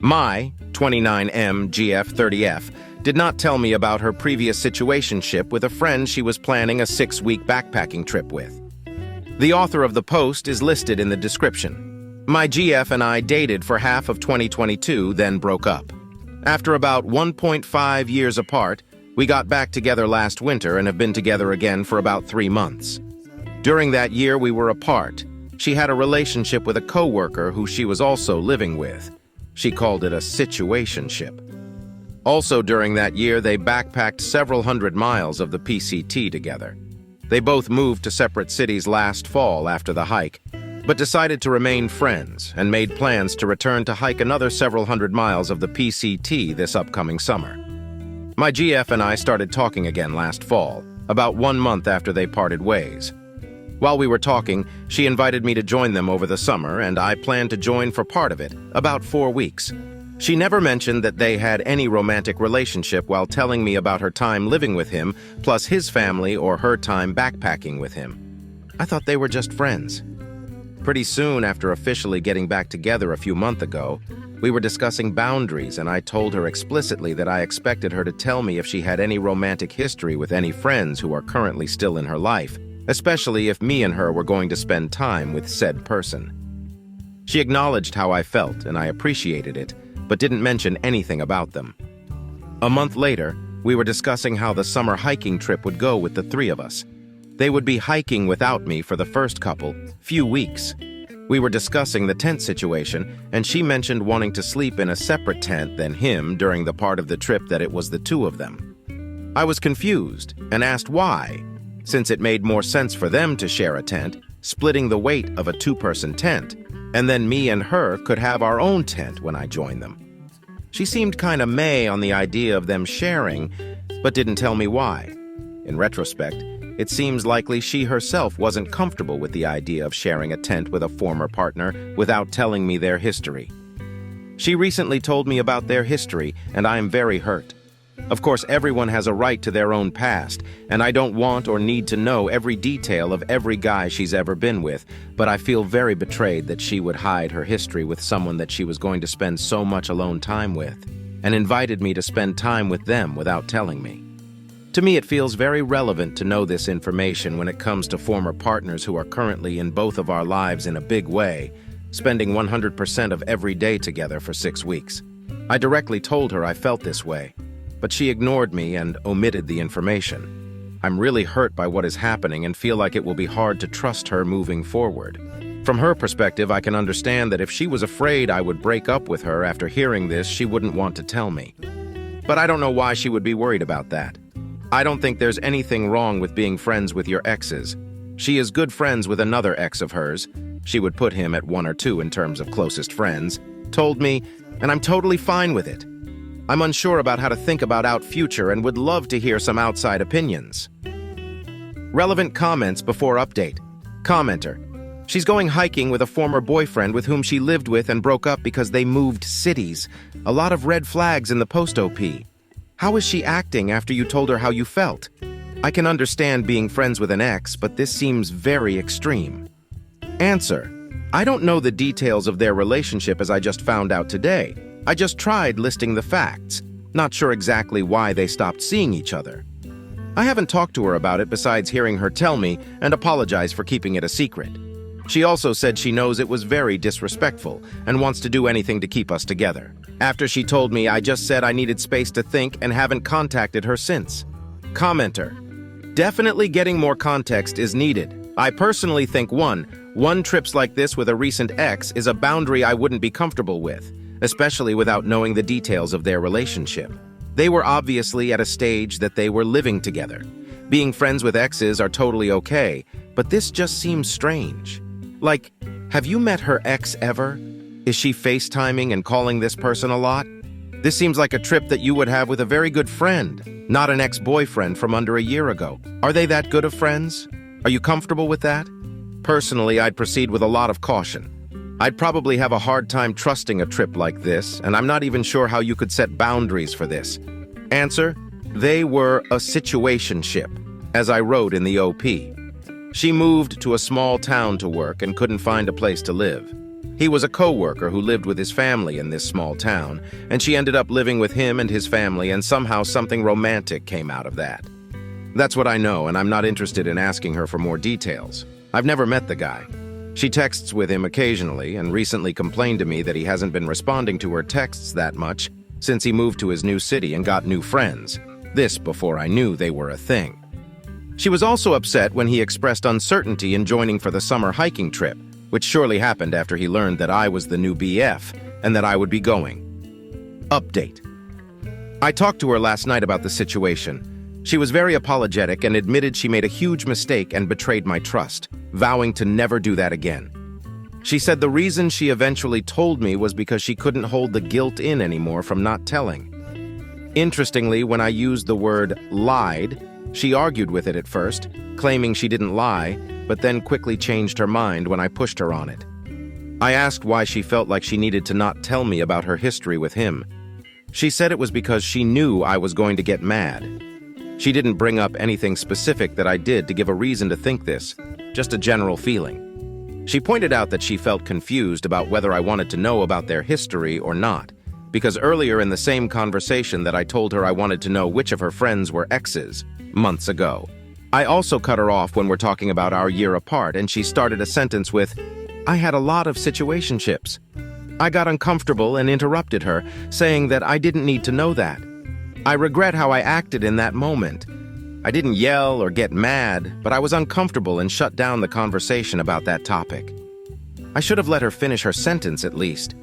My 29M GF30F did not tell me about her previous situationship with a friend she was planning a 6-week backpacking trip with. The author of the post is listed in the description. My GF and I dated for half of 2022, then broke up. After about 1.5 years apart, we got back together last winter and have been together again for about 3 months. During that year we were apart. She had a relationship with a coworker who she was also living with. She called it a situationship. Also during that year, they backpacked several hundred miles of the PCT together. They both moved to separate cities last fall after the hike, but decided to remain friends and made plans to return to hike another several hundred miles of the PCT this upcoming summer. My GF and I started talking again last fall, about 1 month after they parted ways. While we were talking, she invited me to join them over the summer, and I planned to join for part of it, about 4 weeks. She never mentioned that they had any romantic relationship while telling me about her time living with him, plus his family or her time backpacking with him. I thought they were just friends. Pretty soon after officially getting back together a few months ago, we were discussing boundaries, and I told her explicitly that I expected her to tell me if she had any romantic history with any friends who are currently still in her life, especially if me and her were going to spend time with said person. She acknowledged how I felt, and I appreciated it, but didn't mention anything about them. A month later, we were discussing how the summer hiking trip would go with the 3 of us. They would be hiking without me for the first few weeks. We were discussing the tent situation, and she mentioned wanting to sleep in a separate tent than him during the part of the trip that it was the 2 of them. I was confused and asked why, since it made more sense for them to share a tent, splitting the weight of a 2-person tent, and then me and her could have our own tent when I joined them. She seemed kinda meh on the idea of them sharing, but didn't tell me why. In retrospect, it seems likely she herself wasn't comfortable with the idea of sharing a tent with a former partner without telling me their history. She recently told me about their history, and I am very hurt. Of course, everyone has a right to their own past, and I don't want or need to know every detail of every guy she's ever been with, but I feel very betrayed that she would hide her history with someone that she was going to spend so much alone time with, and invited me to spend time with them without telling me. To me, it feels very relevant to know this information when it comes to former partners who are currently in both of our lives in a big way, spending 100% of every day together for 6 weeks. I directly told her I felt this way, but she ignored me and omitted the information. I'm really hurt by what is happening and feel like it will be hard to trust her moving forward. From her perspective, I can understand that if she was afraid I would break up with her after hearing this, she wouldn't want to tell me. But I don't know why she would be worried about that. I don't think there's anything wrong with being friends with your exes. She is good friends with another ex of hers. She would put him at 1 or 2 in terms of closest friends. Told me, and I'm totally fine with it. I'm unsure about how to think about our future and would love to hear some outside opinions. Relevant comments before update. Commenter. She's going hiking with a former boyfriend with whom she lived with and broke up because they moved cities. A lot of red flags in the post-OP. How is she acting after you told her how you felt? I can understand being friends with an ex, but this seems very extreme. Answer. I don't know the details of their relationship as I just found out today. I just tried listing the facts, not sure exactly why they stopped seeing each other. I haven't talked to her about it besides hearing her tell me and apologize for keeping it a secret. She also said she knows it was very disrespectful and wants to do anything to keep us together. After she told me, I just said I needed space to think and haven't contacted her since. Commenter. Definitely getting more context is needed. I personally think one trips like this with a recent ex is a boundary I wouldn't be comfortable with, especially without knowing the details of their relationship. They were obviously at a stage that they were living together. Being friends with exes are totally okay, but this just seems strange. Like, have you met her ex ever? Is she FaceTiming and calling this person a lot? This seems like a trip that you would have with a very good friend, not an ex-boyfriend from under a year ago. Are they that good of friends? Are you comfortable with that? Personally, I'd proceed with a lot of caution. I'd probably have a hard time trusting a trip like this, and I'm not even sure how you could set boundaries for this. Answer, they were a situationship, as I wrote in the OP. She moved to a small town to work and couldn't find a place to live. He was a co-worker who lived with his family in this small town, and she ended up living with him and his family, and somehow something romantic came out of that. That's what I know, and I'm not interested in asking her for more details. I've never met the guy. She texts with him occasionally and recently complained to me that he hasn't been responding to her texts that much since he moved to his new city and got new friends. This before I knew they were a thing. She was also upset when he expressed uncertainty in joining for the summer hiking trip, which surely happened after he learned that I was the new BF and that I would be going. Update. I talked to her last night about the situation. She was very apologetic and admitted she made a huge mistake and betrayed my trust, vowing to never do that again. She said the reason she eventually told me was because she couldn't hold the guilt in anymore from not telling. Interestingly, when I used the word lied, she argued with it at first, claiming she didn't lie, but then quickly changed her mind when I pushed her on it. I asked why she felt like she needed to not tell me about her history with him. She said it was because she knew I was going to get mad. She didn't bring up anything specific that I did to give a reason to think this, just a general feeling. She pointed out that she felt confused about whether I wanted to know about their history or not, because earlier in the same conversation that I told her I wanted to know which of her friends were exes, months ago. I also cut her off when we're talking about our year apart, and she started a sentence with, "I had a lot of situationships." I got uncomfortable and interrupted her, saying that I didn't need to know that. I regret how I acted in that moment. I didn't yell or get mad, but I was uncomfortable and shut down the conversation about that topic. I should have let her finish her sentence at least,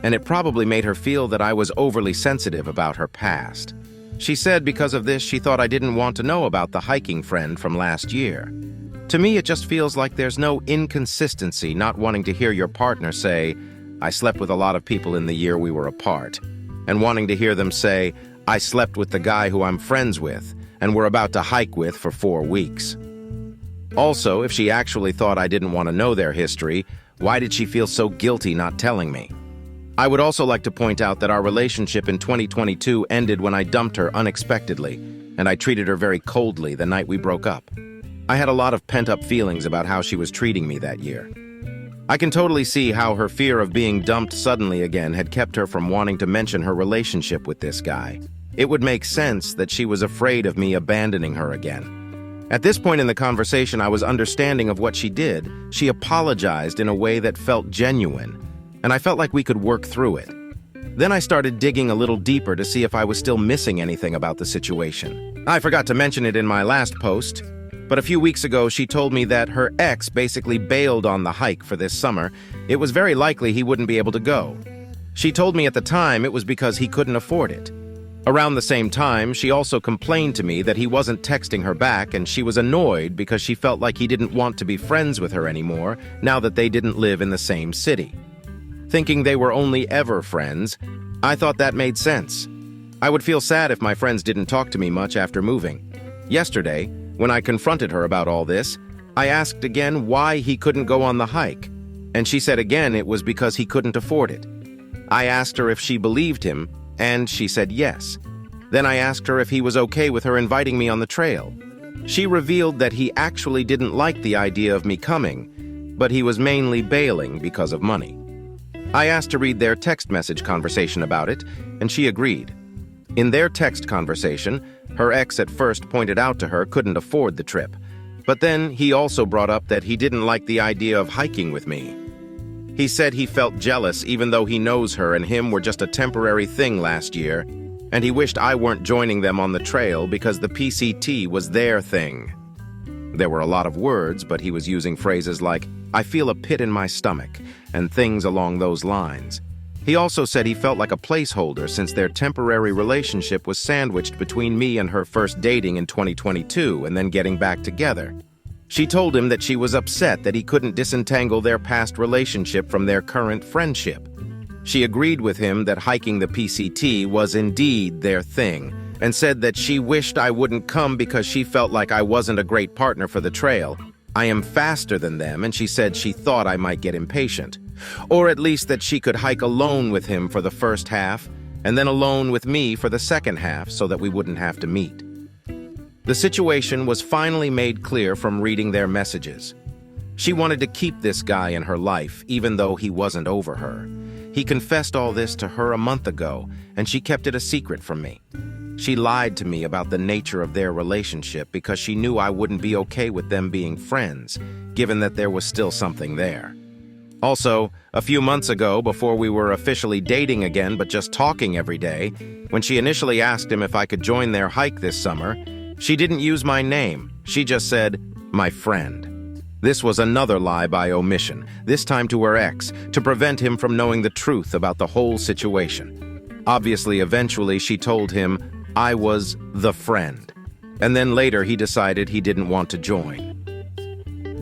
and it probably made her feel that I was overly sensitive about her past. She said because of this she thought I didn't want to know about the hiking friend from last year. To me, it just feels like there's no inconsistency not wanting to hear your partner say, "I slept with a lot of people in the year we were apart," and wanting to hear them say, "I slept with the guy who I'm friends with and we're about to hike with for 4 weeks." Also, if she actually thought I didn't want to know their history, why did she feel so guilty not telling me? I would also like to point out that our relationship in 2022 ended when I dumped her unexpectedly, and I treated her very coldly the night we broke up. I had a lot of pent-up feelings about how she was treating me that year. I can totally see how her fear of being dumped suddenly again had kept her from wanting to mention her relationship with this guy. It would make sense that she was afraid of me abandoning her again. At this point in the conversation, I was understanding of what she did. She apologized in a way that felt genuine, and I felt like we could work through it. Then I started digging a little deeper to see if I was still missing anything about the situation. I forgot to mention it in my last post, but a few weeks ago she told me that her ex basically bailed on the hike for this summer. It was very likely he wouldn't be able to go. She told me at the time it was because he couldn't afford it. Around the same time, she also complained to me that he wasn't texting her back, and she was annoyed because she felt like he didn't want to be friends with her anymore now that they didn't live in the same city. Thinking they were only ever friends, I thought that made sense. I would feel sad if my friends didn't talk to me much after moving. Yesterday, when I confronted her about all this, I asked again why he couldn't go on the hike, and she said again it was because he couldn't afford it. I asked her if she believed him, and she said yes. Then I asked her if he was okay with her inviting me on the trail. She revealed that he actually didn't like the idea of me coming, but he was mainly bailing because of money. I asked to read their text message conversation about it, and she agreed. In their text conversation, her ex at first pointed out to her couldn't afford the trip, but then he also brought up that he didn't like the idea of hiking with me. He said he felt jealous even though he knows her and him were just a temporary thing last year, and he wished I weren't joining them on the trail because the PCT was their thing. There were a lot of words, but he was using phrases like, "I feel a pit in my stomach," and things along those lines. He also said he felt like a placeholder since their temporary relationship was sandwiched between me and her first dating in 2022 and then getting back together. She told him that she was upset that he couldn't disentangle their past relationship from their current friendship. She agreed with him that hiking the PCT was indeed their thing, and said that she wished I wouldn't come because she felt like I wasn't a great partner for the trail. I am faster than them, and she said she thought I might get impatient. Or at least that she could hike alone with him for the first half, and then alone with me for the second half so that we wouldn't have to meet. The situation was finally made clear from reading their messages. She wanted to keep this guy in her life, even though he wasn't over her. He confessed all this to her a month ago, and she kept it a secret from me. She lied to me about the nature of their relationship because she knew I wouldn't be okay with them being friends, given that there was still something there. Also, a few months ago, before we were officially dating again but just talking every day, when she initially asked him if I could join their hike this summer, she didn't use my name. She just said, "my friend." This was another lie by omission, this time to her ex, to prevent him from knowing the truth about the whole situation. Obviously, eventually, she told him I was the friend, and then later he decided he didn't want to join.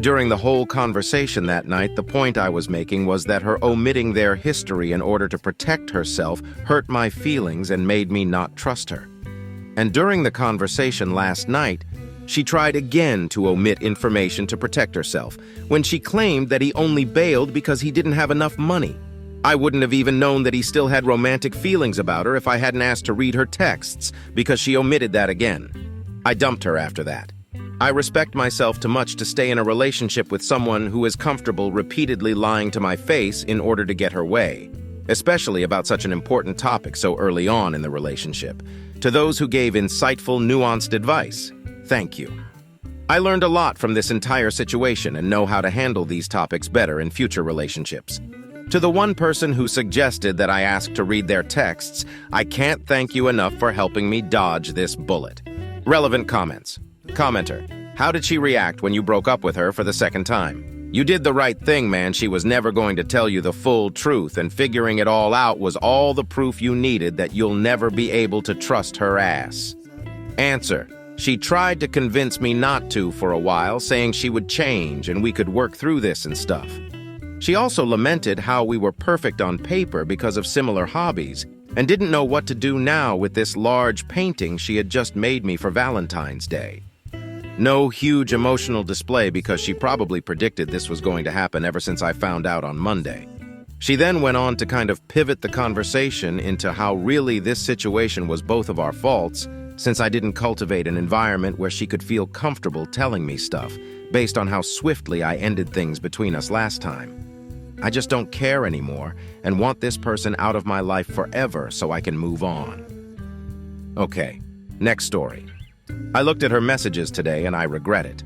During the whole conversation that night, the point I was making was that her omitting their history in order to protect herself hurt my feelings and made me not trust her. And during the conversation last night, she tried again to omit information to protect herself, when she claimed that he only bailed because he didn't have enough money. I wouldn't have even known that he still had romantic feelings about her if I hadn't asked to read her texts, because she omitted that again. I dumped her after that. I respect myself too much to stay in a relationship with someone who is comfortable repeatedly lying to my face in order to get her way, especially about such an important topic so early on in the relationship. To those who gave insightful, nuanced advice, thank you. I learned a lot from this entire situation and know how to handle these topics better in future relationships. To the one person who suggested that I ask to read their texts, I can't thank you enough for helping me dodge this bullet. Relevant comments. Commenter: how did she react when you broke up with her for the second time? You did the right thing, man. She was never going to tell you the full truth, and figuring it all out was all the proof you needed that you'll never be able to trust her ass. Answer: she tried to convince me not to for a while, saying she would change and we could work through this and stuff. She also lamented how we were perfect on paper because of similar hobbies, and didn't know what to do now with this large painting she had just made me for Valentine's Day. No huge emotional display because she probably predicted this was going to happen ever since I found out on Monday. She then went on to kind of pivot the conversation into how really this situation was both of our faults, since I didn't cultivate an environment where she could feel comfortable telling me stuff, based on how swiftly I ended things between us last time. I just don't care anymore and want this person out of my life forever so I can move on. Okay, next story. I looked at her messages today and I regret it.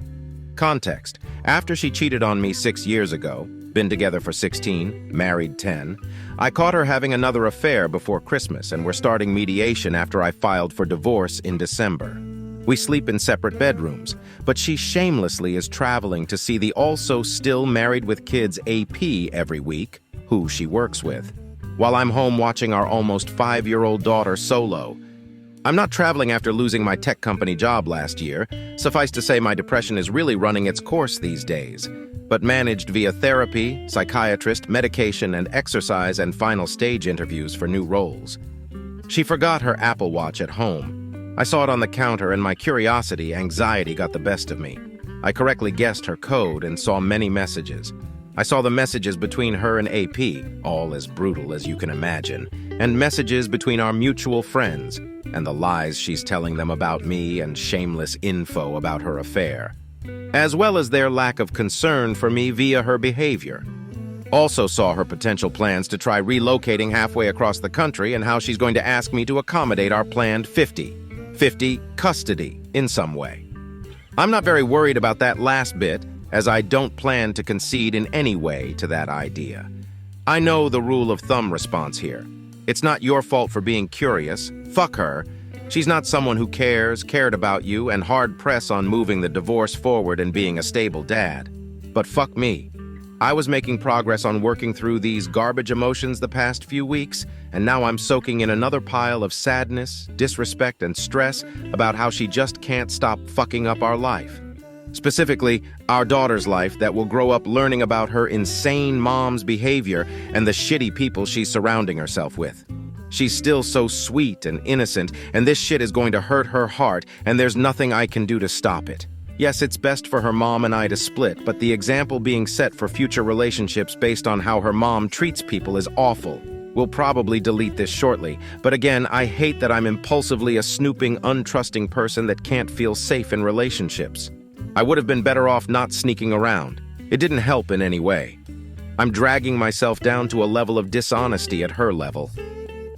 Context: after she cheated on me 6 years ago, been together for 16, married 10, I caught her having another affair before Christmas and we're starting mediation after I filed for divorce in December. We sleep in separate bedrooms, but she shamelessly is traveling to see the also still married with kids AP every week, who she works with, while I'm home watching our almost 5-year-old daughter solo. I'm not traveling after losing my tech company job last year. Suffice to say, my depression is really running its course these days, but managed via therapy, psychiatrist, medication, and exercise and final stage interviews for new roles. She forgot her Apple Watch at home. I saw it on the counter and my anxiety got the best of me. I correctly guessed her code and saw many messages. I saw the messages between her and AP, all as brutal as you can imagine, and messages between our mutual friends, and the lies she's telling them about me and shameless info about her affair, as well as their lack of concern for me via her behavior. Also saw her potential plans to try relocating halfway across the country and how she's going to ask me to accommodate our planned 50-50 custody in some way. I'm not very worried about that last bit, as I don't plan to concede in any way to that idea. I know the rule of thumb response here. It's not your fault for being curious. Fuck her. She's not someone who cared about you, and hard press on moving the divorce forward and being a stable dad. But fuck me. I was making progress on working through these garbage emotions the past few weeks, and now I'm soaking in another pile of sadness, disrespect, and stress about how she just can't stop fucking up our life. Specifically, our daughter's life that will grow up learning about her insane mom's behavior and the shitty people she's surrounding herself with. She's still so sweet and innocent, and this shit is going to hurt her heart, and there's nothing I can do to stop it. Yes, it's best for her mom and I to split, but the example being set for future relationships based on how her mom treats people is awful. We'll probably delete this shortly, but again, I hate that I'm impulsively a snooping, untrusting person that can't feel safe in relationships. I would have been better off not sneaking around. It didn't help in any way. I'm dragging myself down to a level of dishonesty at her level.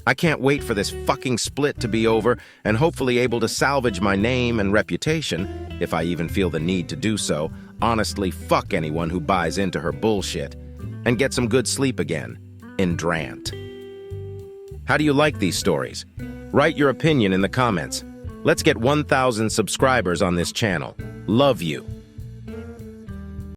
I can't wait for this fucking split to be over and hopefully able to salvage my name and reputation, if I even feel the need to do so, honestly fuck anyone who buys into her bullshit, and get some good sleep again, in Drant. How do you like these stories? Write your opinion in the comments. Let's get 1,000 subscribers on this channel. Love you.